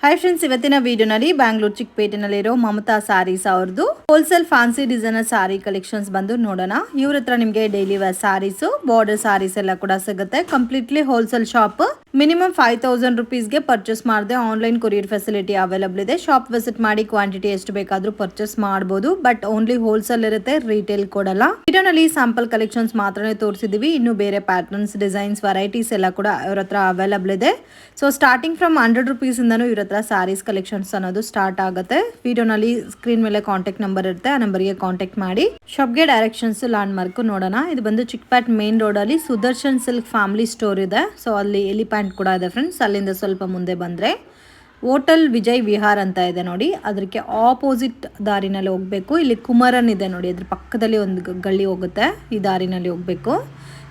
Hi friends, ಇವತ್ತಿನ ವಿಡಿಯೋನಲ್ಲಿ ಬ್ಯಾಂಗ್ಳೂರ್ ಚಿಕ್ಕಪೇಟೆನಲ್ಲಿರೋ ಮಮತಾ ಸಾರೀಸ್ ಅವ್ರದ್ದು wholesale fancy designer sari collections ಬಂದು ನೋಡೋಣ. ಇವ್ರ ಹತ್ರ ನಿಮಗೆ daily wear saris, border saris ಎಲ್ಲ ಕೂಡ ಸಿಗುತ್ತೆ. Completely wholesale shop. ಮಿನಿಮಮ್ 5000 ರುಪೀಸ್ಗೆ ಪರ್ಚೇಸ್ ಮಾಡಿದೆ. ಆನ್ಲೈನ್ ಕೊರಿಯರ್ ಫೆಸಿಲಿಟಿ ಅವೈಲಬಲ್ ಇದೆ. ಶಾಪ್ ವಿಸಿಟ್ ಮಾಡಿ ಕ್ವಾಂಟಿಟಿ ಎಷ್ಟು ಬೇಕಾದ್ರೂ ಪರ್ಚೇಸ್ ಮಾಡಬಹುದು. ಬಟ್ ಓನ್ಲಿ ಹೋಲ್ಸೇಲ್ ಇರುತ್ತೆ, ರೀಟೇಲ್ ಕೊಡಲ್ಲ. ವಿಡಿಯೋನಲ್ಲಿ ಸ್ಯಾಂಪಲ್ ಕಲೆಕ್ಷನ್ಸ್ ಮಾತ್ರನೇ ತೋರಿಸಿದೀವಿ. ಇನ್ನು ಬೇರೆ ಪ್ಯಾಟರ್ನ್ಸ್, ಡಿಸೈನ್ಸ್, ವೆರೈಟೀಸ್ ಎಲ್ಲ ಕೂಡ ಇವ್ರ ಹತ್ರ ಅವೈಲಬಲ್ ಇದೆ. ಸೊ ಸ್ಟಾರ್ಟಿಂಗ್ ಫ್ರಮ್ 100 ರುಪೀಸ್ ಇಂದನೂ ಇವ್ರ ಹತ್ರ ಸಾರೀಸ್ ಕಲೆಕ್ಷನ್ಸ್ ಅನ್ನೋದು ಸ್ಟಾರ್ಟ್ ಆಗುತ್ತೆ. ವಿಡಿಯೋನಲ್ಲಿ ಸ್ಕ್ರೀನ್ ಮೇಲೆ ಕಾಂಟ್ಯಾಕ್ಟ್ ನಂಬರ್ ಇರುತ್ತೆ, ಆ ನಂಬರ್ಗೆ ಕಾಂಟ್ಯಾಕ್ಟ್ ಮಾಡಿ. ಶಾಪ್ಗೆ ಡೈರೆಕ್ಷನ್ಸ್, ಲ್ಯಾಂಡ್ ಮಾರ್ಕ್ ನೋಡೋಣ. ಇದು ಬಂದು ಚಿಕ್ಕಪೇಟ್ ಮೇನ್ ರೋಡ್ ಅಲ್ಲಿ ಸುದರ್ಶನ್ ಸಿಲ್ಕ್ ಫ್ಯಾಮಿಲಿ ಸ್ಟೋರ್ ಇದೆ. ಸೊ ಅಲ್ಲಿ ಎಲಿಫೆಂಟ್ ಕೂಡ ಇದೆ ಫ್ರೆಂಡ್ಸ್. ಅಲ್ಲಿಂದ ಸ್ವಲ್ಪ ಮುಂದೆ ಬಂದ್ರೆ ಹೋಟೆಲ್ ವಿಜಯ್ ವಿಹಾರ್ ಅಂತ ಇದೆ ನೋಡಿ, ಅದಕ್ಕೆ ಆಪೋಸಿಟ್ ದಾರಿನಲ್ಲಿ ಹೋಗ್ಬೇಕು. ಇಲ್ಲಿ ಕುಮಾರನ್ ಇದೆ ನೋಡಿ, ಅದ್ರ ಪಕ್ಕದಲ್ಲಿ ಒಂದು ಗಲ್ಲಿ ಹೋಗುತ್ತೆ. ಈ ದಾರಿನಲ್ಲಿ ಹೋಗ್ಬೇಕು.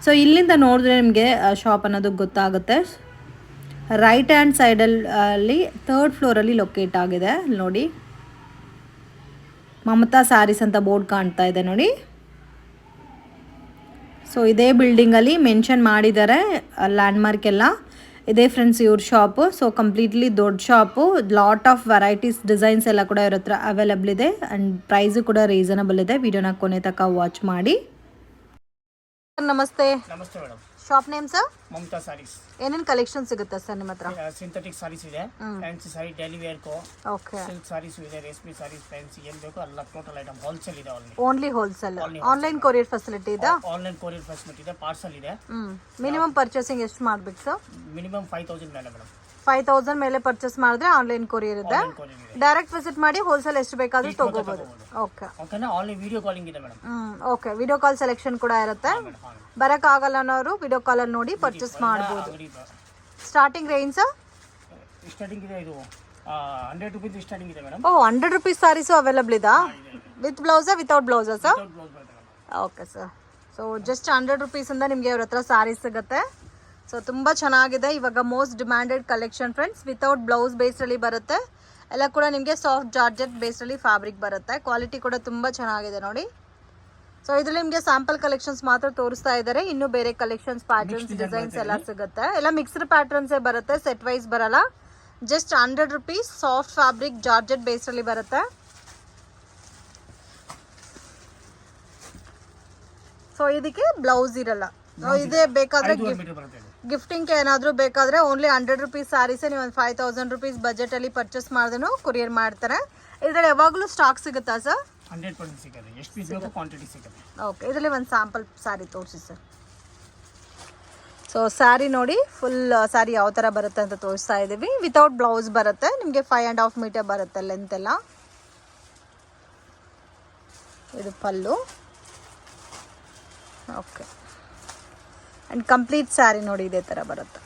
ಸೊ ಇಲ್ಲಿಂದ ನೋಡಿದ್ರೆ ನಿಮಗೆ ಶಾಪ್ ಅನ್ನೋದು ಗೊತ್ತಾಗುತ್ತೆ. ರೈಟ್ ಹ್ಯಾಂಡ್ ಸೈಡಲ್ಲಿ 3rd ಫ್ಲೋರಲ್ಲಿ ಲೊಕೇಟ್ ಆಗಿದೆ ನೋಡಿ. ಮಮತಾ ಸ್ಯಾರೀಸ್ ಅಂತ ಬೋರ್ಡ್ ಕಾಣ್ತಾ ಇದೆ ನೋಡಿ. ಸೊ ಇದೇ ಬಿಲ್ಡಿಂಗಲ್ಲಿ ಮೆನ್ಷನ್ ಮಾಡಿದ್ದಾರೆ ಲ್ಯಾಂಡ್ ಮಾರ್ಕ್ ಎಲ್ಲ ಇದೆ ಫ್ರೆಂಡ್ಸ್ ಇವ್ರ ಶಾಪು. ಸೊ ಕಂಪ್ಲೀಟ್ಲಿ ದೊಡ್ಡ shop. Lot of varieties, designs ಎಲ್ಲ ಕೂಡ ಇವ್ರ ಹತ್ರ ಅವೈಲಬಲ್ ಇದೆ. ಆ್ಯಂಡ್ ಪ್ರೈಸು ಕೂಡ ರೀಸನಬಲ್ ಇದೆ. ವಿಡಿಯೋನ ಕೊನೆ ತನಕ ವಾಚ್ ಮಾಡಿ. ನಮಸ್ತೆ. ನಮಸ್ತೆ madam. Shop name sir? Mamata saris. ಏನೇನು ಕಲೆಕ್ಷನ್ ಸಿಗುತ್ತೆ ಸರ್ ನಿಮ್ಮ ಹತ್ರ? ಸಿಂಥೆಟಿಕ್ ಸಾರೀಸ್ ಇದೆ, ಫ್ಯಾನ್ಸಿ ಸಾರಿ, ಡೈಲಿ ವೇರ್ ಕೋ, ಓಕೆ, ಸಿಲ್ಕ್ ಸಾರೀಸ್ ಇದೆ, ರೇಷ್ಮೆ ಸಾರೀಸ್, ಫ್ಯಾನ್ಸಿ ಏನ್ ಬೇಕೋ ಎಲ್ಲ ಟೋಟಲ್ ಐಟಮ್ ಹೋಲ್ಸೇಲ್ ಇದೆ. Only wholesale. Online courier facility ಇದೆ? ಆನ್ಲೈನ್ ಕೊರಿಯರ್ ಫೆಸಿಲಿಟಿ ಇದೆ, ಪಾರ್ಸಲ್ ಇದೆ. ಮಿನಿಮಮ್ ಪರ್ಚೇಸಿಂಗ್ ಎಷ್ಟು ಮಾಡ್ಬೇಕು ಸರ್? ಮಿನಿಮಮ್ 5000 ಮೇಲೆ ಮೇಡಮ್. 5000 ಮೇಲೆ ಪರ್ಚೇಸ್ ಮಾಡಿದ್ರೆ ಆನ್ಲೈನ್ ಕೊರಿಯರ್ ಇದೆ. ಡೈರೆಕ್ಟ್ ವಿಸಿಟ್ ಮಾಡಿ ಹೋಲ್ಸೇಲ್ ಎಷ್ಟು ಬೇಕಾದ್ರೂ ತಗೋಬಹುದು. ಓಕೆ ಓಕೆನಾ. ಆನ್ಲೈನ್ ವಿಡಿಯೋ ಕಾಲಿಂಗ್ ಇದೆ madam. Okay, video call selection ಕೂಡ ಇರುತ್ತೆ. ಬರಕ್ ಆಗಲ್ಲ ಅನ್ನೋರು ವಿಡಿಯೋ ಕಾಲ್ ಅಲ್ಲಿ ನೋಡಿ ಪರ್ಚೇಸ್ ಮಾಡಬಹುದು. ಸ್ಟಾರ್ಟಿಂಗ್ ರೇಂಜ್ ಸ್ಟಾರ್ಟಿಂಗ್ ಇದೆ, ಇದು 100 ರುಪೀಸ್ ಸ್ಟಾರ್ಟಿಂಗ್ ಇದೆ ಮೇಡಮ್. 100 ರುಪೀಸ್ ಸಾರೀಸ್ ಅವೈಲಬಲ್ ಇದೆ. With blouse, without blouse sir? Okay sir. So just 100 rupees ಇಂದ ನಿಮಗೆ ಅವ್ರ ಹತ್ರ ಸಾರೀಸ್ ಸಿಗುತ್ತೆ. ಸೊ ತುಂಬ ಚೆನ್ನಾಗಿದೆ. ಇವಾಗ most demanded collection friends. Without blouse ಬೇಸ್ಡಲ್ಲಿ ಬರುತ್ತೆ. ಎಲ್ಲ ಕೂಡ ನಿಮಗೆ ಸಾಫ್ಟ್ ಜಾರ್ಜೆಟ್ ಬೇಸ್ಡಲ್ಲಿ ಫ್ಯಾಬ್ರಿಕ್ ಬರುತ್ತೆ. ಕ್ವಾಲಿಟಿ ಕೂಡ ತುಂಬ ಚೆನ್ನಾಗಿದೆ ನೋಡಿ. ಸೊ ಇದರಲ್ಲಿ ನಿಮಗೆ ಸ್ಯಾಂಪಲ್ ಕಲೆಕ್ಷನ್ಸ್ ಮಾತ್ರ ತೋರಿಸ್ತಾ ಇದ್ದಾರೆ. ಇನ್ನು ಬೇರೆ ಕಲೆಕ್ಷನ್ಸ್, ಪ್ಯಾಟರ್ನ್ಸ್, ಡಿಸೈನ್ಸ್ ಎಲ್ಲ ಸಿಗುತ್ತೆ. ಎಲ್ಲ ಮಿಕ್ಸ್ಡ್ ಪ್ಯಾಟರ್ನ್ಸೇ ಬರುತ್ತೆ, ಸೆಟ್ ವೈಸ್ ಬರಲ್ಲ. Just 100 rupees. Soft fabric georgette ಬೇಸ್ಡಲ್ಲಿ ಬರುತ್ತೆ. ಸೊ ಇದಕ್ಕೆ ಬ್ಲೌಸ್ ಇರಲ್ಲ. ಇದೇ ಬೇಕಾದ್ರೆ ಗಿಫ್ಟಿಂಗ್ ಏನಾದರೂ ಬೇಕಾದ್ರೆ ಓನ್ಲಿ 100 ರುಪೀಸ್ ಸ್ಯಾರೀಸೇ ನೀವು ಒಂದು 5000 ರುಪೀಸ್ ಬಜೆಟಲ್ಲಿ ಪರ್ಚೇಸ್ ಮಾಡಿದ್ರು ಕೊರಿಯರ್ ಮಾಡ್ತಾರೆ. ಇದರಲ್ಲಿ ಯಾವಾಗಲೂ ಸ್ಟಾಕ್ ಸಿಗುತ್ತಾ ಸರ್? 100% ಸಿಗುತ್ತೆ. ಎಷ್ಟು ಪೀಸ್ ಬೇಕೋ ಕ್ವಾಂಟಿಟಿ ಸಿಗುತ್ತೆ. ಓಕೆ, ಇದರಲ್ಲಿ ಒಂದು ಸ್ಯಾಂಪಲ್ ಸ್ಯಾರಿ ತೋರಿಸಿ ಸರ್. ಸೊ ಸ್ಯಾರಿ ನೋಡಿ, ಫುಲ್ ಸ್ಯಾರಿ ಯಾವ ಥರ ಬರುತ್ತೆ ಅಂತ ತೋರಿಸ್ತಾ ಇದ್ದೀವಿ. ವಿತೌಟ್ ಬ್ಲೌಸ್ ಬರುತ್ತೆ. ನಿಮಗೆ 5.5 ಮೀಟರ್ ಬರುತ್ತೆ ಲೆಂತ್ ಎಲ್ಲ. ಇದು pallu. Okay, and complete sari ನೋಡಿ ಇದೇ ಥರ ಬರುತ್ತೆ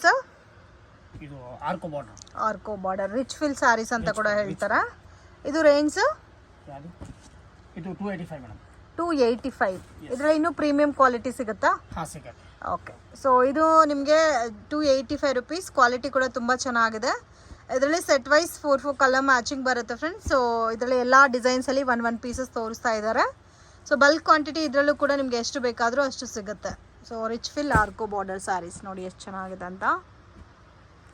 ಸರ್. ಇದು ಆರ್ಕೋ ಬಾರ್ಡರ್. ಆರ್ಕೋ ಬಾರ್ಡರ್ ರಿಚ್ ಫಿಲ್ ಸ್ಯಾರೀಸ್ ಅಂತ ಕೂಡ ಹೇಳ್ತಾರೆ. ಇದು ರೇಂಜ್ ಯಾವುದು? ಇದು 285 ಮೇಡಮ್. 285. ಇದರಲ್ಲಿ ಇನ್ನೂ ಪ್ರೀಮಿಯಂ ಕ್ವಾಲಿಟಿ ಸಿಗುತ್ತಾ? ಹಾಂ, ಸಿಗುತ್ತೆ. ಓಕೆ, ಸೊ ಇದು ನಿಮಗೆ 285 ರುಪೀಸ್. ಕ್ವಾಲಿಟಿ ಕೂಡ ತುಂಬ ಚೆನ್ನಾಗಿದೆ. ಇದರಲ್ಲಿ ಸೆಟ್ ವೈಸ್ 4 ಕಲರ್ ಮ್ಯಾಚಿಂಗ್ ಬರುತ್ತೆ ಫ್ರೆಂಡ್ಸ್. ಸೊ ಇದರಲ್ಲಿ ಎಲ್ಲ ಡಿಸೈನ್ಸಲ್ಲಿ 1 ಪೀಸಸ್ ತೋರಿಸ್ತಾ ಇದ್ದಾರೆ. ಸೊ ಬಲ್ಕ್ ಕ್ವಾಂಟಿಟಿ ಇದರಲ್ಲೂ ಕೂಡ ನಿಮಗೆ ಎಷ್ಟು ಬೇಕಾದರೂ ಅಷ್ಟು ಸಿಗುತ್ತೆ. ಸೊ ರಿಚ್ ಫಿಲ್ ಆರ್ಕೋ ಬಾರ್ಡರ್ ಸ್ಯಾರೀಸ್ ನೋಡಿ ಎಷ್ಟು ಚೆನ್ನಾಗಿದೆ ಅಂತ.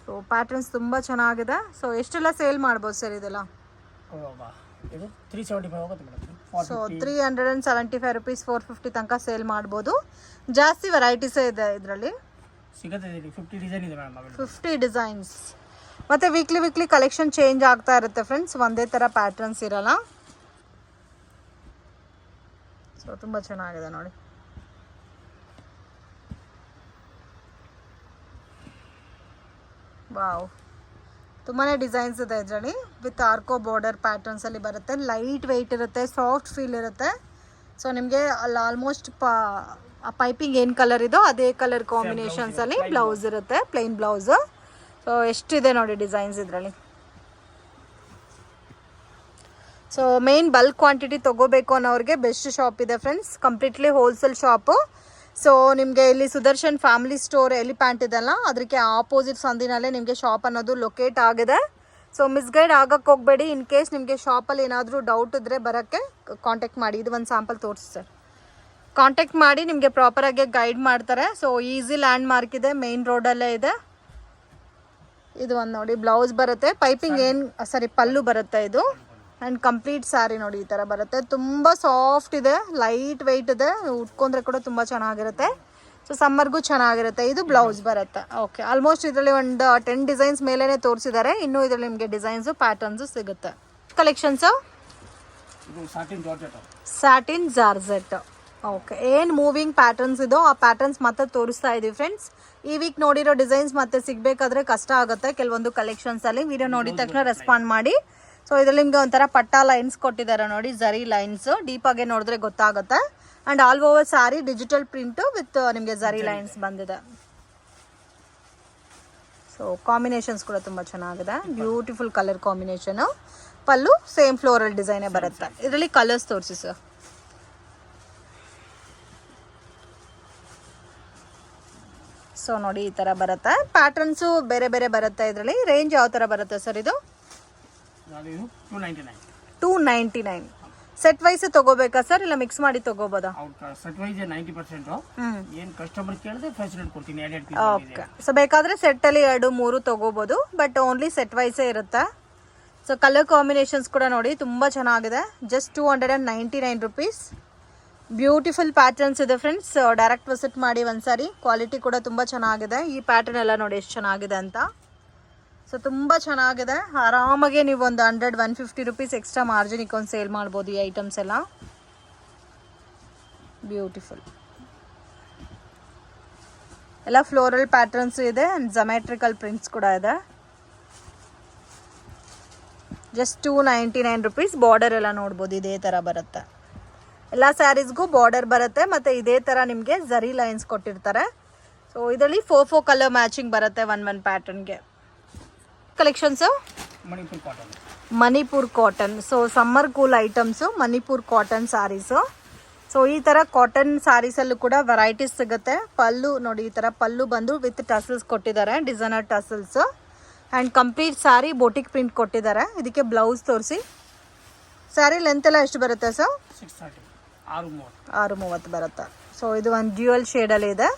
ಸೊ ಪ್ಯಾಟರ್ನ್ಸ್ ತುಂಬ ಚೆನ್ನಾಗಿದೆ. ಸೊ ಎಷ್ಟೆಲ್ಲ ಸೇಲ್ ಮಾಡ್ಬೋದು ಸರ್ ಇದೆಲ್ಲ? ಇದು 375 ಹೋಗುತ್ತೆ ಮೇಡಮ್. ಸೊ 375 ರುಪೀಸ್, 450 ತನಕ ಸೇಲ್ ಮಾಡ್ಬೋದು. ಜಾಸ್ತಿ ವೆರೈಟೀಸೇ ಇದೆ ಇದರಲ್ಲಿ. ಸಿಗುತ್ತೆ. 50 ಡಿಸೈನ್ ಇದೆ ಮೇಡಮ್. 50 ಡಿಸೈನ್ಸ್. ಮತ್ತು ವೀಕ್ಲಿ ಕಲೆಕ್ಷನ್ ಚೇಂಜ್ ಆಗ್ತಾ ಇರುತ್ತೆ ಫ್ರೆಂಡ್ಸ್. ಒಂದೇ ಥರ ಪ್ಯಾಟರ್ನ್ಸ್ ಇರಲ್ಲ. ಸೊ ತುಂಬ ಚೆನ್ನಾಗಿದೆ ನೋಡಿ. ವಾವ್, ತುಂಬಾ ಡಿಸೈನ್ಸ್ ಇದೆ ಇದರಲ್ಲಿ. ವಿತ್ ಆರ್ಕೋ ಬಾರ್ಡರ್ ಪ್ಯಾಟರ್ನ್ಸಲ್ಲಿ ಬರುತ್ತೆ. ಲೈಟ್ ವೆಯ್ಟ್ ಇರುತ್ತೆ, ಸಾಫ್ಟ್ ಫೀಲ್ ಇರುತ್ತೆ. ಸೊ ನಿಮಗೆ ಅಲ್ಲಿ ಆಲ್ಮೋಸ್ಟ್ ಪೈಪಿಂಗ್ ಏನು ಕಲರ್ ಇದೋ ಅದೇ ಕಲರ್ ಕಾಂಬಿನೇಷನ್ಸಲ್ಲಿ ಬ್ಲೌಸ್ ಇರುತ್ತೆ, ಪ್ಲೈನ್ ಬ್ಲೌಸು. ಸೊ ಎಷ್ಟಿದೆ ನೋಡಿ ಡಿಸೈನ್ಸ್ ಇದರಲ್ಲಿ. ಸೊ ಮೇನ್ ಬಲ್ಕ್ ಕ್ವಾಂಟಿಟಿ ತೊಗೋಬೇಕು ಅನ್ನೋರಿಗೆ ಬೆಸ್ಟ್ ಶಾಪ್ ಇದೆ friends. Completely wholesale shop. So ನಿಮಗೆ ಇಲ್ಲಿ ಸುದರ್ಶನ್ ಫ್ಯಾಮಿಲಿ ಸ್ಟೋರ್ ಎಲಿಫೆಂಟ್ ಇದೆಲ್ಲ, ಅದಕ್ಕೆ ಆಪೋಸಿಟ್ ಸಂದಿನಲ್ಲೇ ನಿಮಗೆ ಶಾಪ್ ಅನ್ನೋದು ಲೊಕೇಟ್ ಆಗಿದೆ. ಸೊ ಮಿಸ್ಗೈಡ್ ಆಗಕ್ಕೆ ಹೋಗಬೇಡಿ. ಇನ್ ಕೇಸ್ ನಿಮಗೆ ಶಾಪಲ್ಲಿ ಏನಾದರೂ ಡೌಟ್ ಇದ್ದರೆ ಬರೋಕ್ಕೆ ಕಾಂಟ್ಯಾಕ್ಟ್ ಮಾಡಿ. ಇದು ಒಂದು ಸ್ಯಾಂಪಲ್ ತೋರಿಸಿ ಸರ್. ಕಾಂಟ್ಯಾಕ್ಟ್ ಮಾಡಿ ನಿಮಗೆ ಪ್ರಾಪರಾಗಿ ಗೈಡ್ ಮಾಡ್ತಾರೆ. ಸೊ ಈಸಿ ಲ್ಯಾಂಡ್ ಮಾರ್ಕ್ ಇದೆ, ಮೇನ್ ರೋಡಲ್ಲೇ ಇದೆ. ಇದು ಒಂದು ನೋಡಿ ಬ್ಲೌಸ್ ಬರುತ್ತೆ, ಪೈಪಿಂಗ್ ಪಲ್ಲು ಬರುತ್ತೆ ಇದು. ಆ್ಯಂಡ್ ಕಂಪ್ಲೀಟ್ ಸ್ಯಾರಿ ನೋಡಿ ಈ ಥರ ಬರುತ್ತೆ. ತುಂಬ ಸಾಫ್ಟ್ ಇದೆ, ಲೈಟ್ ವೆಯ್ಟ್ ಇದೆ, ಉಟ್ಕೊಂಡ್ರೆ ಕೂಡ ತುಂಬ ಚೆನ್ನಾಗಿರುತ್ತೆ. ಸೊ ಸಮ್ಮರ್ಗೂ ಚೆನ್ನಾಗಿರುತ್ತೆ. ಇದು ಬ್ಲೌಸ್ ಬರುತ್ತೆ. ಓಕೆ, ಆಲ್ಮೋಸ್ಟ್ ಇದರಲ್ಲಿ ಒಂದು 10 ಡಿಸೈನ್ಸ್ ಮೇಲೇ ತೋರಿಸಿದ್ದಾರೆ. ಇನ್ನೂ ಇದರಲ್ಲಿ ನಿಮಗೆ ಡಿಸೈನ್ಸು ಪ್ಯಾಟರ್ನ್ಸು ಸಿಗುತ್ತೆ. Collections satin georgette. ಓಕೆ, ಏನು ಮೂವಿಂಗ್ ಪ್ಯಾಟರ್ನ್ಸ್ ಇದೋ ಆ ಪ್ಯಾಟರ್ನ್ಸ್ ಮತ್ತೆ ತೋರಿಸ್ತಾ ಇದೀವಿ ಫ್ರೆಂಡ್ಸ್. ಈ ವೀಕ್ ನೋಡಿರೋ ಡಿಸೈನ್ಸ್ ಮತ್ತೆ ಸಿಗಬೇಕಾದ್ರೆ ಕಷ್ಟ ಆಗುತ್ತೆ ಕೆಲವೊಂದು ಕಲೆಕ್ಷನ್ಸಲ್ಲಿ. ವಿಡಿಯೋ ನೋಡಿದ ತಕ್ಷಣ ರೆಸ್ಪಾಂಡ್ ಮಾಡಿ. ಸೊ ಇದರಲ್ಲಿ ನಿಮಗೆ ಒಂಥರ ಪಟ್ಟ ಲೈನ್ಸ್ ಕೊಟ್ಟಿದ್ದಾರೆ ನೋಡಿ, ಜರಿ ಲೈನ್ಸ್. ಡೀಪಾಗೆ ನೋಡಿದ್ರೆ ಗೊತ್ತಾಗುತ್ತೆ. And all over sari digital print with ನಿಮಗೆ ಜರಿ ಲೈನ್ಸ್ ಬಂದಿದೆ. ಸೊ ಕಾಂಬಿನೇಷನ್ಸ್ ಕೂಡ ತುಂಬ ಚೆನ್ನಾಗಿದೆ, ಬ್ಯೂಟಿಫುಲ್ ಕಲರ್ ಕಾಂಬಿನೇಷನು. ಪಲ್ಲು ಸೇಮ್ ಫ್ಲೋರಲ್ ಡಿಸೈನೇ ಬರುತ್ತೆ. ಇದರಲ್ಲಿ ಕಲರ್ಸ್ ತೋರಿಸಿ ಸರ್. ಸೊ ನೋಡಿ ಈ ಥರ ಬರುತ್ತೆ. ಪ್ಯಾಟರ್ನ್ಸು ಬೇರೆ ಬೇರೆ ಬರುತ್ತೆ. ಇದರಲ್ಲಿ ರೇಂಜ್ ಯಾವ ಥರ ಬರುತ್ತೆ ಸರ್? ಇದು 299. ಸೆಟ್ ವೈಸ್ ತಗೋಬೇಕಾ ಸರ್, ಇಲ್ಲ ಮಿಕ್ಸ್ ಮಾಡಿ ತಗೋಬೋದಾ? Set wise 90%. ಏನು ಕಸ್ಟಮರ್ ಕೇಳಿದ್ರೆ ಫೆಸಿಲಿಟಿ ಕೊಡ್ತೀನಿ. ಓಕೆ, ಸೊ ಬೇಕಾದರೆ ಸೆಟ್ಟಲ್ಲಿ 2-3 ತಗೋಬೋದು, ಬಟ್ ಓನ್ಲಿ ಸೆಟ್ ವೈಸೇ ಇರುತ್ತೆ. ಸೊ ಕಲರ್ ಕಾಂಬಿನೇಷನ್ಸ್ ಕೂಡ ನೋಡಿ ತುಂಬ ಚೆನ್ನಾಗಿದೆ. Just 299 rupees. ಬ್ಯೂಟಿಫುಲ್ ಪ್ಯಾಟರ್ನ್ಸ್ ಇದೆ ಫ್ರೆಂಡ್ಸ್. ಡೈರೆಕ್ಟ್ ವಿಸಿಟ್ ಮಾಡಿ ಒಂದ್ಸಾರಿ. ಕ್ವಾಲಿಟಿ ಕೂಡ ತುಂಬ ಚೆನ್ನಾಗಿದೆ. ಈ ಪ್ಯಾಟರ್ನ್ ಎಲ್ಲ ನೋಡಿ ಎಷ್ಟು ಚೆನ್ನಾಗಿದೆ ಅಂತ. ಸೊ ತುಂಬ ಚೆನ್ನಾಗಿದೆ. ಆರಾಮಾಗೆ ನೀವು ಒಂದು 100-150 ರುಪೀಸ್ ಎಕ್ಸ್ಟ್ರಾ ಮಾರ್ಜಿನ್ ಇಕ್ಕೊಂಡು ಸೇಲ್ ಮಾಡ್ಬೋದು ಈ ಐಟಮ್ಸ್ ಎಲ್ಲ. ಬ್ಯೂಟಿಫುಲ್ ಎಲ್ಲ ಫ್ಲೋರಲ್ ಪ್ಯಾಟರ್ನ್ಸ್ ಇದೆ. ಆ್ಯಂಡ್ ಜೊಮೆಟ್ರಿಕಲ್ ಪ್ರಿಂಟ್ಸ್ ಕೂಡ ಇದೆ. Just 299 rupees. ಬಾರ್ಡರ್ ಎಲ್ಲ ನೋಡ್ಬೋದು ಇದೇ ಥರ ಬರುತ್ತೆ. ಎಲ್ಲ ಸ್ಯಾರೀಸ್ಗೂ ಬಾರ್ಡರ್ ಬರುತ್ತೆ ಮತ್ತು ಇದೇ ಥರ ನಿಮಗೆ ಜರಿ ಲೈನ್ಸ್ ಕೊಟ್ಟಿರ್ತಾರೆ. ಸೊ ಇದರಲ್ಲಿ 4 ಕಲರ್ ಮ್ಯಾಚಿಂಗ್ ಬರುತ್ತೆ ಒನ್ ಪ್ಯಾಟರ್ನ್ಗೆ. Collections Manipur cotton. So summer cool items Manipur cotton saris. So ಈ ಥರ ಕಾಟನ್ ಸ್ಯಾರೀಸಲ್ಲೂ ಕೂಡ ವೆರೈಟೀಸ್ ಸಿಗುತ್ತೆ. ಪಲ್ಲು ನೋಡಿ ಈ ಥರ ಪಲ್ಲು ಬಂದು ವಿತ್ ಟಸಲ್ಸ್ ಕೊಟ್ಟಿದ್ದಾರೆ, designer tassels. And complete sari boutique print ಕೊಟ್ಟಿದ್ದಾರೆ. ಇದಕ್ಕೆ ಬ್ಲೌಸ್ ತೋರಿಸಿ. ಸ್ಯಾರಿ ಲೆಂತ್ ಎಲ್ಲ ಎಷ್ಟು ಬರುತ್ತೆ ಸರ್? 630 ಬರುತ್ತೆ. ಸೊ ಇದು ಒಂದು ಡ್ಯೂಯಲ್ ಶೇಡಲ್ಲಿ ಇದೆ.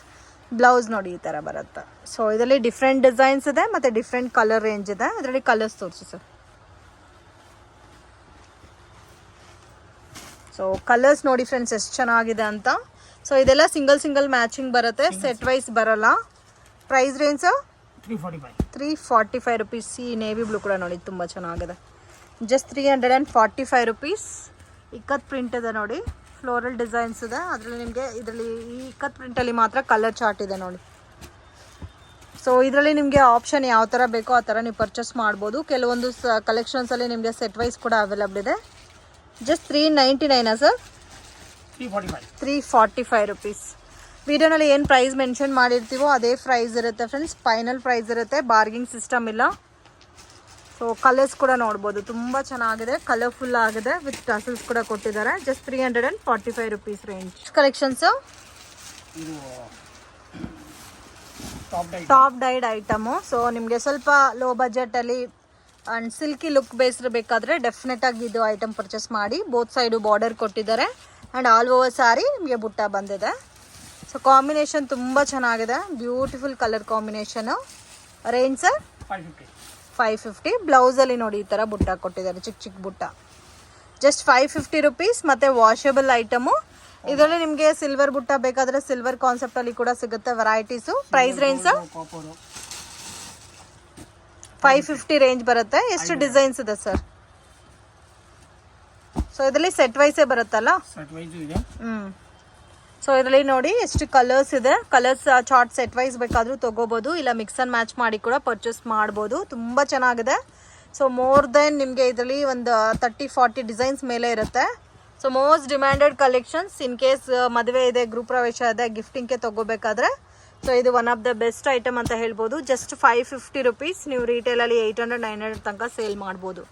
ಬ್ಲೌಸ್ ನೋಡಿ ಈ ಥರ ಬರುತ್ತೆ. ಸೊ ಇದರಲ್ಲಿ ಡಿಫ್ರೆಂಟ್ ಡಿಸೈನ್ಸ್ ಇದೆ ಮತ್ತು ಡಿಫ್ರೆಂಟ್ ಕಲರ್ ರೇಂಜ್ ಇದೆ. ಇದರಲ್ಲಿ ಕಲರ್ಸ್ ತೋರಿಸಿ ಸರ್. ಸೊ ಕಲರ್ಸ್ ನೋಡಿ ಫ್ರೆಂಡ್ಸ್ ಎಷ್ಟು ಚೆನ್ನಾಗಿದೆ ಅಂತ. ಸೊ ಇದೆಲ್ಲ ಸಿಂಗಲ್ ಮ್ಯಾಚಿಂಗ್ ಬರುತ್ತೆ, ಸೆಟ್ ವೈಸ್ ಬರಲ್ಲ. Price range 345 rupees. ಈ ನೇವಿ ಬ್ಲೂ ಕೂಡ ನೋಡಿ ತುಂಬ ಚೆನ್ನಾಗಿದೆ. Just 345 rupees. ಇಕ್ಕತ್ ಪ್ರಿಂಟ್ ಇದೆ ನೋಡಿ, ಫ್ಲೋರಲ್ ಡಿಸೈನ್ಸ್ ಇದೆ. ಅದರಲ್ಲಿ ನಿಮಗೆ ಇದರಲ್ಲಿ ಈ ಇಕ್ಕತ್ ಪ್ರಿಂಟಲ್ಲಿ ಮಾತ್ರ ಕಲರ್ ಚಾರ್ಟ್ ಇದೆ ನೋಡಿ. ಸೊ ಇದರಲ್ಲಿ ನಿಮಗೆ ಆಪ್ಷನ್ ಯಾವ ಥರ ಬೇಕೋ ಆ ಥರ ನೀವು ಪರ್ಚೇಸ್ ಮಾಡ್ಬೋದು. ಕೆಲವೊಂದು ಕಲೆಕ್ಷನ್ಸಲ್ಲಿ ನಿಮಗೆ ಸೆಟ್ ವೈಸ್ ಕೂಡ ಅವೈಲಬಲ್ ಇದೆ. Just 399 sir? 345 ರುಪೀಸ್. ವಿಡಿಯೋನಲ್ಲಿ ಏನು ಪ್ರೈಸ್ ಮೆನ್ಷನ್ ಮಾಡಿರ್ತೀವೋ ಅದೇ ಪ್ರೈಸ್ ಇರುತ್ತೆ ಫ್ರೆಂಡ್ಸ್. ಫೈನಲ್ ಪ್ರೈಸ್ ಇರುತ್ತೆ, ಬಾರ್ಗಿಂಗ್ ಸಿಸ್ಟಮ್ ಇಲ್ಲ. ಸೊ ಕಲರ್ಸ್ ಕೂಡ ನೋಡ್ಬೋದು, ತುಂಬ ಚೆನ್ನಾಗಿದೆ, ಕಲರ್ಫುಲ್ ಆಗಿದೆ, ವಿತ್ ಟಸಲ್ಸ್ ಕೂಡ ಕೊಟ್ಟಿದ್ದಾರೆ. Just 345 rupees range. Collections top dyed item. So ನಿಮಗೆ ಸ್ವಲ್ಪ ಲೋ ಬಜೆಟಲ್ಲಿ ಆ್ಯಂಡ್ ಸಿಲ್ಕಿ ಲುಕ್ ಬೇಸ್ಡ್ ಬೇಕಾದರೆ ಡೆಫಿನೆಟಾಗಿ ಇದು ಐಟಮ್ ಪರ್ಚೇಸ್ ಮಾಡಿ. ಬೋತ್ ಸೈಡು ಬಾರ್ಡರ್ ಕೊಟ್ಟಿದ್ದಾರೆ ಆ್ಯಂಡ್ ಆಲ್ ಓವರ್ ಸ್ಯಾರಿ ನಿಮಗೆ ಬುಟ್ಟ ಬಂದಿದೆ. ಸೊ ಕಾಂಬಿನೇಷನ್ ತುಂಬ ಚೆನ್ನಾಗಿದೆ, beautiful colour combination. Range sir? 550. ಬ್ಲೌಸಲ್ಲಿ ನೋಡಿ ಈ ಥರ ಬುಟ್ಟ ಕೊಟ್ಟಿದ್ದಾರೆ, ಚಿಕ್ಕ ಬುಟ್ಟ. Just 550 rupees. ಮತ್ತು ವಾಷಬಲ್ ಐಟಮು. ಇದರಲ್ಲಿ ನಿಮಗೆ ಸಿಲ್ವರ್ ಬುಟ್ಟ ಬೇಕಾದರೆ ಸಿಲ್ವರ್ ಕಾನ್ಸೆಪ್ಟಲ್ಲಿ ಕೂಡ ಸಿಗುತ್ತೆ ವೆರೈಟೀಸು. ಪ್ರೈಸ್ ರೇಂಜ್ 550 ರೇಂಜ್ ಬರುತ್ತೆ. ಎಷ್ಟು ಡಿಸೈನ್ಸ್ ಇದೆ ಸರ್? ಸೊ ಇದರಲ್ಲಿ ಸೆಟ್ ವೈಸೇ ಬರುತ್ತಲ್ಲ? ಸೊ ಇದರಲ್ಲಿ ನೋಡಿ ಎಷ್ಟು ಕಲರ್ಸ್ ಇದೆ. ಕಲರ್ಸ್ ಚಾರ್ಟ್ ಸೆಟ್ ವೈಸ್ ಬೇಕಾದರೂ ತೊಗೋಬೋದು, ಇಲ್ಲ ಮಿಕ್ಸ್ ಆ್ಯಂಡ್ ಮ್ಯಾಚ್ ಮಾಡಿ ಕೂಡ ಪರ್ಚೇಸ್ ಮಾಡ್ಬೋದು. ತುಂಬ ಚೆನ್ನಾಗಿದೆ. ಸೊ ಮೋರ್ ದೆನ್ ನಿಮಗೆ ಇದರಲ್ಲಿ ಒಂದು 30-40 ಡಿಸೈನ್ಸ್ ಮೇಲೆ ಇರುತ್ತೆ. So most demanded collections. In case ಮದುವೆ ಇದೆ, ಗೃಹ ಪ್ರವೇಶ ಇದೆ, ಗಿಫ್ಟಿಂಗ್ಗೆ ತೊಗೋಬೇಕಾದ್ರೆ ಸೊ ಇದು one of the best item ಅಂತ ಹೇಳ್ಬೋದು. Just 550 rupees. ನೀವು ರಿಟೇಲಲ್ಲಿ 800-900 ತನಕ ಸೇಲ್ ಮಾಡ್ಬೋದು.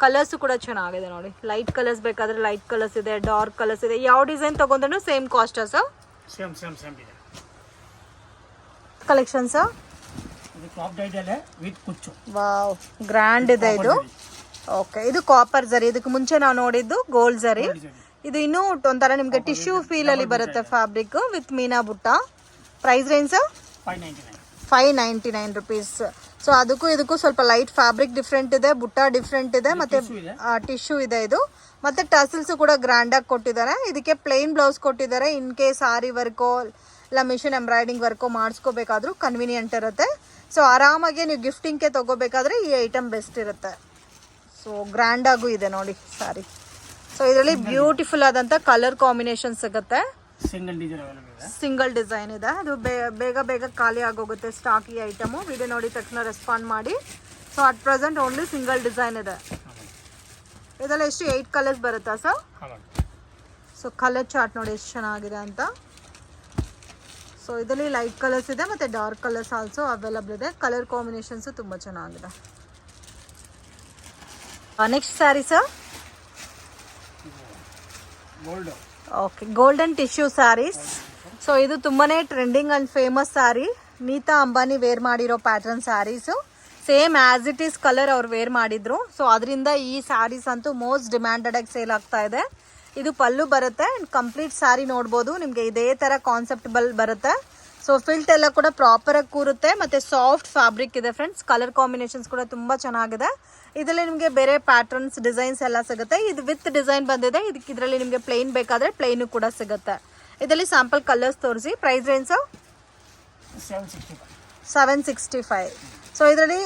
ಕಲರ್ಸು ಕೂಡ ಚೆನ್ನಾಗಿದೆ ನೋಡಿ. ಲೈಟ್ ಕಲರ್ಸ್ ಬೇಕಾದರೆ ಲೈಟ್ ಕಲರ್ಸ್ ಇದೆ, ಡಾರ್ಕ್ ಕಲರ್ಸ್ ಇದೆ. ಯಾವ ಡಿಸೈನ್ ತೊಗೊಂಡ್ರೂ ಸೇಮ್ ಕಾಸ್ಟಾ ಸರ್? ಸೇಮ್ ಇದೆ. ಕಲೆಕ್ಷನ್ಸ್ ವಾವ್, ಗ್ರ್ಯಾಂಡ್ ಇದೆ ಇದು. ಓಕೆ, ಇದು ಕಾಪರ್ ಜರಿ. ಇದಕ್ಕೆ ಮುಂಚೆ ನಾವು ನೋಡಿದ್ದು ಗೋಲ್ಡ್ ಜರಿ. ಇದು ಇನ್ನೂ ಒಂಥರ ನಿಮಗೆ ಟಿಶ್ಯೂ ಫೀಲಲ್ಲಿ ಬರುತ್ತೆ ಫ್ಯಾಬ್ರಿಕ್ ವಿತ್ ಮೀನಾ ಬುಟ್ಟ. Price range 599 rupees. ಸೊ ಅದಕ್ಕೂ ಇದಕ್ಕೂ ಸ್ವಲ್ಪ ಲೈಟ್ ಫ್ಯಾಬ್ರಿಕ್ ಡಿಫ್ರೆಂಟ್ ಇದೆ, ಬುಟ್ಟ ಡಿಫ್ರೆಂಟ್ ಇದೆ, ಮತ್ತೆ ಟಿಶ್ಯೂ ಇದೆ ಇದು. ಮತ್ತೆ ಟಸಲ್ಸ್ ಕೂಡ ಗ್ರ್ಯಾಂಡ್ ಆಗಿ ಕೊಟ್ಟಿದ್ದಾರೆ. ಇದಕ್ಕೆ ಪ್ಲೇನ್ ಬ್ಲೌಸ್ ಕೊಟ್ಟಿದ್ದಾರೆ. ಇನ್ ಕೇಸ್ ಆರಿ ವರ್ಕೋ ಇಲ್ಲ ಮಿಷಿನ್ ಎಂಬ್ರಾಯ್ಡಿಂಗ್ ವರ್ಕೋ ಮಾಡಿಸ್ಕೋಬೇಕಾದ್ರೂ ಕನ್ವೀನಿಯಂಟ್ ಇರುತ್ತೆ. ಸೊ ಆರಾಮಾಗಿ ನೀವು ಗಿಫ್ಟಿಂಗ್ಗೆ ತಗೋಬೇಕಾದ್ರೆ ಈ ಐಟಮ್ ಬೆಸ್ಟ್ ಇರುತ್ತೆ. ಸೊ ಗ್ರ್ಯಾಂಡ್ ಆಗೂ ಇದೆ ನೋಡಿ ಸಾರಿ. ಸೊ ಇದರಲ್ಲಿ ಬ್ಯೂಟಿಫುಲ್ ಆದಂಥ ಕಲರ್ ಕಾಂಬಿನೇಷನ್ ಸಿಗುತ್ತೆ. ಸಿಂಗಲ್ ಡಿಸೈನ್ ಇದೆ. ಅದು ಬೇಗ ಬೇಗ ಖಾಲಿ ಆಗೋಗುತ್ತೆ ಸ್ಟಾಕ್ ಈ ಐಟಮು. ವಿಡಿಯೋ ನೋಡಿ ತಕ್ಷಣ ರೆಸ್ಪಾಂಡ್ ಮಾಡಿ. So at present only single design ಇದೆ. ಇದೆಲ್ಲ ಎಷ್ಟು 8 ಕಲರ್ಸ್ ಬರುತ್ತಾ ಸರ್? ಸೊ ಕಲರ್ ಚಾರ್ಟ್ ನೋಡಿ ಎಷ್ಟು ಚೆನ್ನಾಗಿದೆ ಅಂತ. ಸೊ ಇದರಲ್ಲಿ ಲೈಟ್ ಕಲರ್ಸ್ ಇದೆ ಮತ್ತು ಡಾರ್ಕ್ ಕಲರ್ಸ್ ಆಲ್ಸೋ ಅವೈಲಬಲ್ ಇದೆ. ಕಲರ್ ಕಾಂಬಿನೇಷನ್ಸು ತುಂಬ ಚೆನ್ನಾಗಿದೆ. Next sari sir, okay, golden tissue saris. So ಇದು ತುಂಬಾನೇ trending and famous sari. Nita Ambani wear ಮಾಡಿರೋ pattern saris. Same as it is colour ಅವ್ರು ವೇರ್ ಮಾಡಿದ್ರು. ಸೊ ಅದರಿಂದ ಈ ಸ್ಯಾರೀಸ್ ಅಂತೂ ಮೋಸ್ಟ್ ಡಿಮ್ಯಾಂಡೆಡ್ ಆಗಿ ಸೇಲ್ ಆಗ್ತಾ ಇದೆ. ಇದು ಪಲ್ಲು ಬರುತ್ತೆ. ಕಂಪ್ಲೀಟ್ ಸ್ಯಾರಿ ನೋಡ್ಬೋದು. ನಿಮಗೆ ಇದೇ ಥರ ಕಾನ್ಸೆಪ್ಟ್ ಬರುತ್ತೆ. ಸೊ ಫಿಲ್ಟ್ ಎಲ್ಲ ಕೂಡ ಪ್ರಾಪರಾಗಿ ಕೂರುತ್ತೆ ಮತ್ತು ಸಾಫ್ಟ್ ಫ್ಯಾಬ್ರಿಕ್ ಇದೆ ಫ್ರೆಂಡ್ಸ್. ಕಲರ್ ಕಾಂಬಿನೇಷನ್ಸ್ ಕೂಡ ತುಂಬ ಚೆನ್ನಾಗಿದೆ. ಇದರಲ್ಲಿ ನಿಮಗೆ ಬೇರೆ ಪ್ಯಾಟರ್ನ್ಸ್ ಡಿಸೈನ್ಸ್ ಎಲ್ಲ ಸಿಗುತ್ತೆ. ಇದು ವಿತ್ ಡಿಸೈನ್ ಬಂದಿದೆ. ಇದರಲ್ಲಿ ನಿಮಗೆ ಪ್ಲೇನ್ ಬೇಕಾದರೆ ಪ್ಲೇನು ಕೂಡ ಸಿಗುತ್ತೆ. ಇದರಲ್ಲಿ ಸ್ಯಾಂಪಲ್ ಕಲರ್ಸ್ ತೋರಿಸಿ. Price range 765. ಸೊ ಇದರಲ್ಲಿ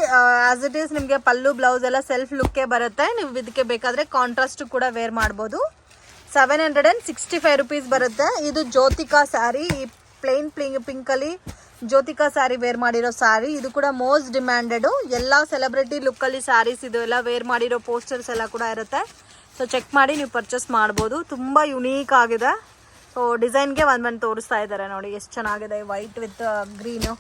ಆಸ್ ಇಟ್ ಈಸ್ ನಿಮಗೆ ಪಲ್ಲು ಬ್ಲೌಸ್ ಎಲ್ಲ ಸೆಲ್ಫ್ ಲುಕ್ಕೇ ಬರುತ್ತೆ. ನೀವು ಇದಕ್ಕೆ ಬೇಕಾದರೆ ಕಾಂಟ್ರಾಸ್ಟ್ ಕೂಡ ವೇರ್ ಮಾಡ್ಬೋದು. 765 ರುಪೀಸ್ ಬರುತ್ತೆ. ಇದು ಜ್ಯೋತಿಕಾ ಸ್ಯಾರಿ. ಈ ಪ್ಲೇನ್ ಪಿಂಕಲ್ಲಿ ಜ್ಯೋತಿಕಾ ಸ್ಯಾರಿ ವೇರ್ ಮಾಡಿರೋ ಸ್ಯಾರಿ. ಇದು ಕೂಡ ಮೋಸ್ಟ್ ಡಿಮ್ಯಾಂಡೆಡು. ಎಲ್ಲ ಸೆಲೆಬ್ರಿಟಿ ಲುಕ್ಕಲ್ಲಿ ಸ್ಯಾರೀಸ್ ಇದು ಎಲ್ಲ ವೇರ್ ಮಾಡಿರೋ ಪೋಸ್ಟರ್ಸ್ ಎಲ್ಲ ಕೂಡ ಇರುತ್ತೆ. ಸೊ ಚೆಕ್ ಮಾಡಿ ನೀವು ಪರ್ಚೇಸ್ ಮಾಡ್ಬೋದು. ತುಂಬ ಯುನೀಕ್ ಆಗಿದೆ. ಸೊ ಡಿಸೈನ್ಗೆ ಒಂದು ತೋರಿಸ್ತಾ ಇದ್ದಾರೆ ನೋಡಿ ಎಷ್ಟು ಚೆನ್ನಾಗಿದೆ. White with green.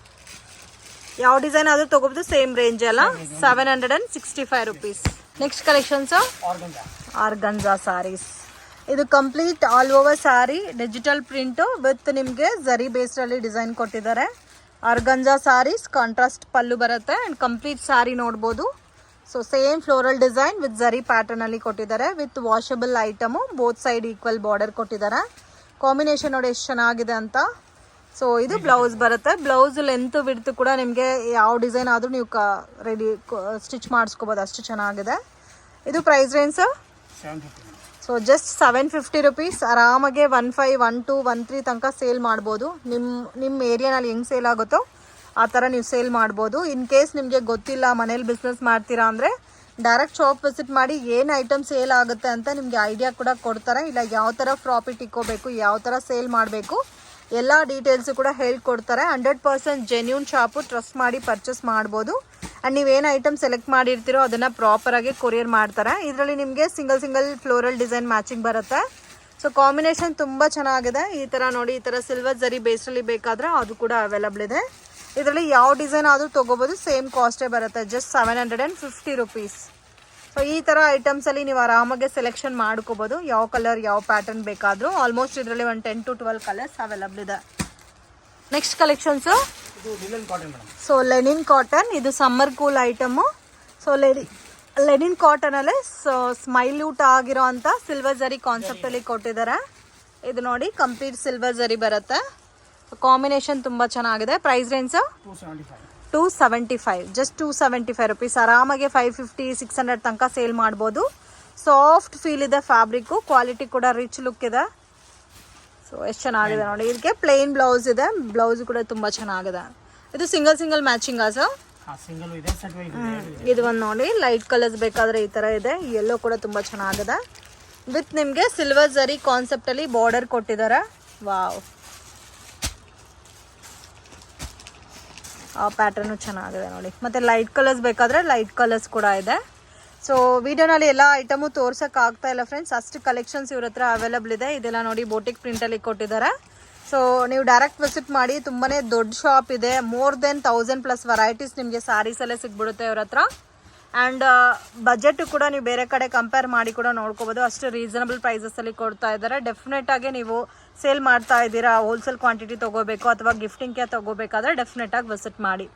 ಯಾವ ಡಿಸೈನ್ ಆದರೂ ತೊಗೋಬೋದು. ಸೇಮ್ ರೇಂಜ್ ಅಲ್ಲ. 765 rupees. Next collections organza saris. ಇದು complete all over sari digital print with ನಿಮಗೆ ಝರಿ ಬೇಸ್ಡಲ್ಲಿ ಡಿಸೈನ್ ಕೊಟ್ಟಿದ್ದಾರೆ. ಆರ್ಗಂಜಾ ಸ್ಯಾರೀಸ್ ಕಾಂಟ್ರಾಸ್ಟ್ ಪಲ್ಲು ಬರುತ್ತೆ ಆ್ಯಂಡ್ ಕಂಪ್ಲೀಟ್ ಸ್ಯಾರಿ ನೋಡ್ಬೋದು. So same floral design with zari ಪ್ಯಾಟರ್ನಲ್ಲಿ ಕೊಟ್ಟಿದ್ದಾರೆ. With washable item. Both side equal border ಕೊಟ್ಟಿದ್ದಾರೆ. ಕಾಂಬಿನೇಷನ್ ನೋಡಿ ಎಷ್ಟು ಚೆನ್ನಾಗಿದೆ ಅಂತ. ಸೊ ಇದು ಬ್ಲೌಸ್ ಬರುತ್ತೆ. ಬ್ಲೌಸ್ ಲೆಂತ್ ವಿಡ್ತ್ ಕೂಡ ನಿಮಗೆ ಯಾವ ಡಿಸೈನ್ ಆದರೂ ನೀವು ರೆಡಿ ಸ್ಟಿಚ್ ಮಾಡಿಸ್ಕೋಬೋದು. ಅಷ್ಟು ಚೆನ್ನಾಗಿದೆ. ಇದು price range so just 750 rupees. ಆರಾಮಾಗೆ 15, 12, 13 ತನಕ ಸೇಲ್ ಮಾಡ್ಬೋದು. ನಿಮ್ಮ ಏರಿಯಾನಲ್ಲಿ ಹೆಂಗೆ ಸೇಲ್ ಆಗುತ್ತೋ ಆ ಥರ ನೀವು ಸೇಲ್ ಮಾಡ್ಬೋದು. ಇನ್ ಕೇಸ್ ನಿಮಗೆ ಗೊತ್ತಿಲ್ಲ ಮನೇಲಿ ಬಿಸ್ನೆಸ್ ಮಾಡ್ತೀರಾ ಅಂದರೆ ಡೈರೆಕ್ಟ್ ಶಾಪ್ ವಿಸಿಟ್ ಮಾಡಿ ಏನು ಐಟಮ್ ಸೇಲ್ ಆಗುತ್ತೆ ಅಂತ ನಿಮಗೆ ಐಡಿಯಾ ಕೂಡ ಕೊಡ್ತಾರೆ. ಇಲ್ಲ ಯಾವ ಥರ ಪ್ರಾಫಿಟ್ ಇಕ್ಕೋಬೇಕು, ಯಾವ ಥರ ಸೇಲ್ ಮಾಡಬೇಕು, ಎಲ್ಲ ಡೀಟೇಲ್ಸು ಕೂಡ ಹೇಳ್ಕೊಡ್ತಾರೆ. 100% ಜೆನ್ಯೂನ್ ಶಾಪು. ಟ್ರಸ್ಟ್ ಮಾಡಿ ಪರ್ಚೇಸ್ ಮಾಡ್ಬೋದು. ಆ್ಯಂಡ್ ನೀವೇನು ಐಟಮ್ ಸೆಲೆಕ್ಟ್ ಮಾಡಿರ್ತೀರೋ ಅದನ್ನು ಪ್ರಾಪರಾಗಿ ಕೊರಿಯರ್ ಮಾಡ್ತಾರೆ. ಇದರಲ್ಲಿ ನಿಮಗೆ ಸಿಂಗಲ್ ಫ್ಲೋರಲ್ ಡಿಸೈನ್ ಮ್ಯಾಚಿಂಗ್ ಬರುತ್ತೆ. ಸೊ ಕಾಂಬಿನೇಷನ್ ತುಂಬ ಚೆನ್ನಾಗಿದೆ. ಈ ಥರ ನೋಡಿ, ಈ ಥರ ಸಿಲ್ವರ್ ಝರಿ ಬೇಸ್ಡಲ್ಲಿ ಬೇಕಾದರೆ ಅದು ಕೂಡ ಅವೈಲಬಲ್ ಇದೆ. ಇದರಲ್ಲಿ ಯಾವ ಡಿಸೈನ್ ಆದರೂ ತೊಗೋಬೋದು. ಸೇಮ್ ಕಾಸ್ಟೇ ಬರುತ್ತೆ. Just 750 rupees. ಸೊ ಈ ಥರ ಐಟಮ್ಸಲ್ಲಿ ನೀವು ಆರಾಮಾಗಿ ಸೆಲೆಕ್ಷನ್ ಮಾಡ್ಕೋಬೋದು. ಯಾವ ಕಲರ್ ಯಾವ ಪ್ಯಾಟರ್ನ್ ಬೇಕಾದರೂ. ಆಲ್ಮೋಸ್ಟ್ ಇದರಲ್ಲಿ ಒಂದು 10 to 12 ಕಲರ್ಸ್ ಅವೈಲಬಲ್ ಇದೆ. Next collections so linen cotton. ಇದು summer cool item. So linen ಕಾಟನಲ್ಲೇ ಸೊ ಸ್ಮೈಲ್ಯೂಟ್ ಆಗಿರೋ ಅಂಥ ಸಿಲ್ವರ್ ಝರಿ ಕಾನ್ಸೆಪ್ಟಲ್ಲಿ ಕೊಟ್ಟಿದ್ದಾರೆ. ಇದು ನೋಡಿ ಕಂಪ್ಲೀಟ್ ಸಿಲ್ವರ್ ಝರಿ ಬರುತ್ತೆ. ಕಾಂಬಿನೇಷನ್ ತುಂಬ ಚೆನ್ನಾಗಿದೆ. Price range 275. Just 275 rupees. ಆರಾಮಾಗೆ 550, 600 ತನಕ ಸೇಲ್ ಮಾಡ್ಬೋದು. ಸಾಫ್ಟ್ ಫೀಲ್ ಇದೆ ಫ್ಯಾಬ್ರಿಕ್ಕು. ಕ್ವಾಲಿಟಿ ಕೂಡ ರಿಚ್ ಲುಕ್ ಇದೆ. ಸೊ ಎಷ್ಟು ಚೆನ್ನಾಗಿದೆ ನೋಡಿ. ಇದಕ್ಕೆ ಪ್ಲೇನ್ ಬ್ಲೌಸ್ ಇದೆ. ಬ್ಲೌಸ್ ಕೂಡ ತುಂಬ ಚೆನ್ನಾಗಿದೆ. ಇದು ಸಿಂಗಲ್ ಮ್ಯಾಚಿಂಗಾ ಸರ್? ಇದು ಒಂದು ನೋಡಿ ಲೈಟ್ ಕಲರ್ಸ್ ಬೇಕಾದರೆ ಈ ಥರ ಇದೆ. ಎಲ್ಲೋ ಕೂಡ ತುಂಬ ಚೆನ್ನಾಗಿದೆ. ವಿತ್ ನಿಮಗೆ ಸಿಲ್ವರ್ ಝರಿ ಕಾನ್ಸೆಪ್ಟಲ್ಲಿ ಬಾರ್ಡರ್ ಕೊಟ್ಟಿದ್ದಾರೆ. ವಾವ್, ಆ ಪ್ಯಾಟರ್ನು ಚೆನ್ನಾಗಿದೆ ನೋಡಿ. ಮತ್ತು ಲೈಟ್ ಕಲರ್ಸ್ ಬೇಕಾದರೆ ಲೈಟ್ ಕಲರ್ಸ್ ಕೂಡ ಇದೆ. ಸೊ ವಿಡಿಯೋನಲ್ಲಿ ಎಲ್ಲ ಐಟಮು ತೋರ್ಸೋಕ್ಕಾಗ್ತಾ ಇಲ್ಲ ಫ್ರೆಂಡ್ಸ್. ಅಷ್ಟು ಕಲೆಕ್ಷನ್ಸ್ ಇವ್ರ ಹತ್ರ ಅವೈಲಬಲ್ ಇದೆ. ಇದೆಲ್ಲ ನೋಡಿ ಬೋಟಿಕ್ ಪ್ರಿಂಟಲ್ಲಿ ಕೊಟ್ಟಿದ್ದಾರೆ. ಸೊ ನೀವು ಡೈರೆಕ್ಟ್ ವಿಸಿಟ್ ಮಾಡಿ. ತುಂಬಾ ದೊಡ್ಡ ಶಾಪ್ ಇದೆ. ಮೋರ್ ದೆನ್ 1000+ ವೆರೈಟೀಸ್ ನಿಮಗೆ ಸ್ಯಾರೀಸಲ್ಲೇ ಸಿಗ್ಬಿಡುತ್ತೆ ಇವ್ರ ಹತ್ರ. ಆ್ಯಂಡ್ ಬಜೆಟ್ ಕೂಡ ನೀವು ಬೇರೆ ಕಡೆ ಕಂಪೇರ್ ಮಾಡಿ ಕೂಡ ನೋಡ್ಕೋಬೋದು. ಅಷ್ಟು ರೀಸನಬಲ್ ಪ್ರೈಸಸಲ್ಲಿ ಕೊಡ್ತಾ ಇದ್ದಾರೆ. ಡೆಫಿನೆಟಾಗಿ ನೀವು ಸೇಲ್ ಮಾಡ್ತಾ ಇದ್ದೀರಾ, ಹೋಲ್ಸೇಲ್ ಕ್ವಾಂಟಿಟಿ ತೊಗೋಬೇಕು ಅಥವಾ ಗಿಫ್ಟಿಂಗ್ಗೆ ತೊಗೋಬೇಕಾದ್ರೆ ಡೆಫಿನೆಟಾಗಿ ವಿಸಿಟ್ ಮಾಡಿ.